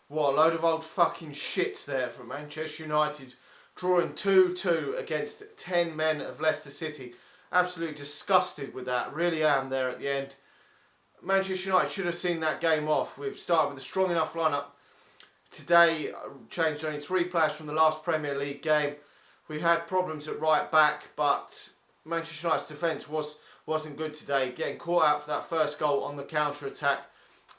What a load of old fucking shit there from Manchester United, drawing 2-2 against 10 men of Leicester City. Absolutely disgusted with that, really am there at the end. Manchester United should have seen that game off. We've started with a strong enough lineup. Today, changed only 3 players from the last Premier League game. We had problems at right back, but Manchester United's defence wasn't good today. Getting caught out for that first goal on the counter-attack.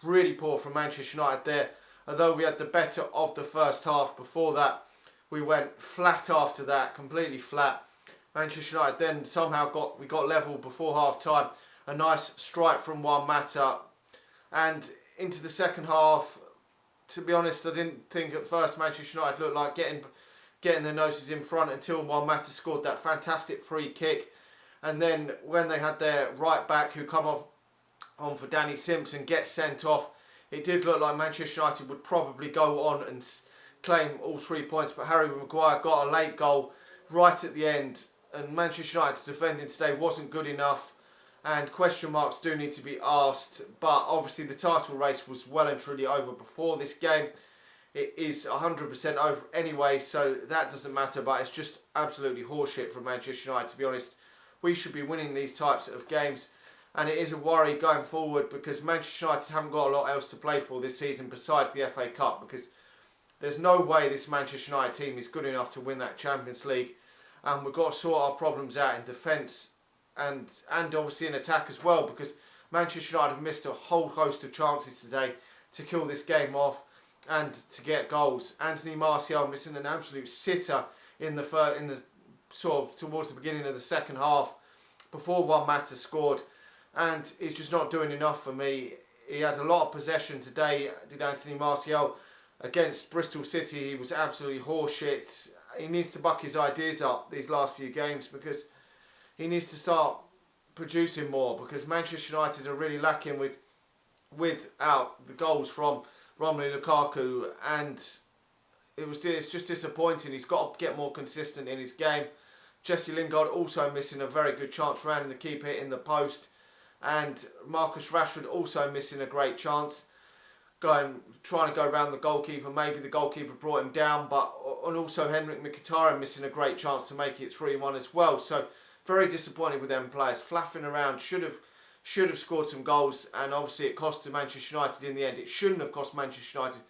Really poor from Manchester United there. Although we had the better of the first half. Before that, we went flat after that, completely flat. Manchester United then somehow got level before half-time. A nice strike from Juan Mata. And into the second half, to be honest, I didn't think at first Manchester United looked like getting their noses in front until Juan Mata scored that fantastic free kick. And then when they had their right back who come on for Danny Simpson get sent off, it did look like Manchester United would probably go on and claim all 3 points, but Harry Maguire got a late goal right at the end, and Manchester United's defending today wasn't good enough, and question marks do need to be asked. But obviously the title race was well and truly over before this game. It is 100% over anyway, so that doesn't matter, but it's just absolutely horseshit from Manchester United, to be honest. We should be winning these types of games. And it is a worry going forward because Manchester United haven't got a lot else to play for this season besides the FA Cup, because there's no way this Manchester United team is good enough to win that Champions League. And we've got to sort our problems out in defence and obviously in attack as well, because Manchester United have missed a whole host of chances today to kill this game off and to get goals. Anthony Martial missing an absolute sitter in the sort of towards the beginning of the second half before Juan Mata scored. And he's just not doing enough for me. He had a lot of possession today, did Anthony Martial. Against Bristol City, he was absolutely horseshit. He needs to buck his ideas up these last few games because he needs to start producing more, because Manchester United are really lacking without the goals from Romelu Lukaku, and it's just disappointing. He's got to get more consistent in his game. Jesse Lingard also missing a very good chance, rounding the keeper in the post. And Marcus Rashford also missing a great chance, trying to go around the goalkeeper. Maybe the goalkeeper brought him down, and also Henrik Mkhitaryan missing a great chance to make it 3-1 as well. So very disappointed with them players, flapping around. Should have scored some goals, and obviously it cost Manchester United in the end. It shouldn't have cost Manchester United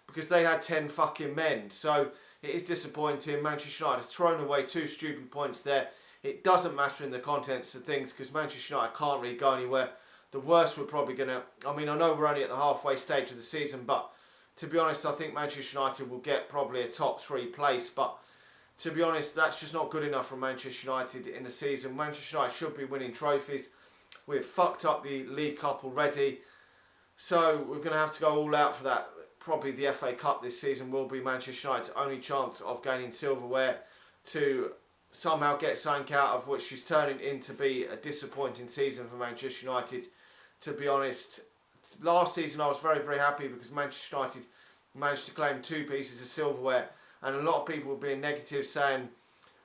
because they had 10 fucking men. So it is disappointing. Manchester United have thrown away 2 stupid points there. It doesn't matter in the contents of things because Manchester United can't really go anywhere. The worst we're probably going to... I mean, I know we're only at the halfway stage of the season, but to be honest, I think Manchester United will get probably a top 3 place. But to be honest, that's just not good enough for Manchester United in the season. Manchester United should be winning trophies. We've fucked up the League Cup already. So we're going to have to go all out for that. Probably the FA Cup this season will be Manchester United's only chance of gaining silverware to somehow get something out of which is turning into be a disappointing season for Manchester United. To be honest, last season I was very, very happy because Manchester United managed to claim 2 pieces of silverware, and a lot of people were being negative, saying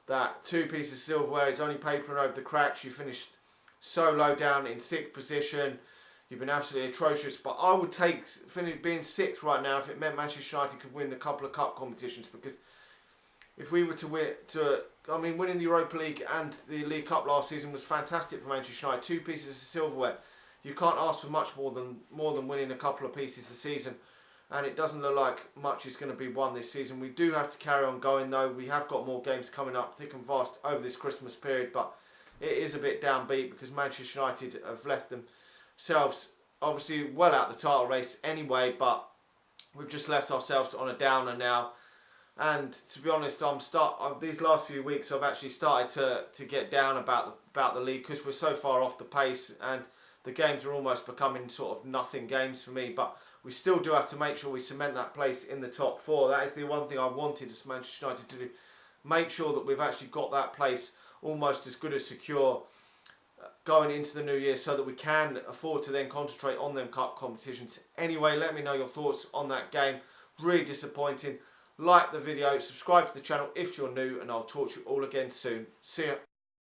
that 2 pieces of silverware is only papering over the cracks. You finished so low down in 6th position. You've been absolutely atrocious, but I would take being 6th right now if it meant Manchester United could win a couple of cup competitions, because if we were to winning the Europa League and the League Cup last season was fantastic for Manchester United. 2 pieces of silverware. You can't ask for much more than winning a couple of pieces a season, and it doesn't look like much is going to be won this season. We do have to carry on going though. We have got more games coming up thick and fast over this Christmas period, but it is a bit downbeat because Manchester United have left themselves obviously well out the title race anyway, but we've just left ourselves on a downer now. And to be honest, these last few weeks I've actually started to get down about the league because we're so far off the pace and the games are almost becoming sort of nothing games for me. But we still do have to make sure we cement that place in the top 4. That is the one thing I wanted as Manchester United to do. Make sure that we've actually got that place almost as good as secure going into the new year, so that we can afford to then concentrate on them cup competitions. Anyway, let me know your thoughts on that game. Really disappointing. Like the video, subscribe to the channel if you're new, and I'll talk to you all again soon. See ya.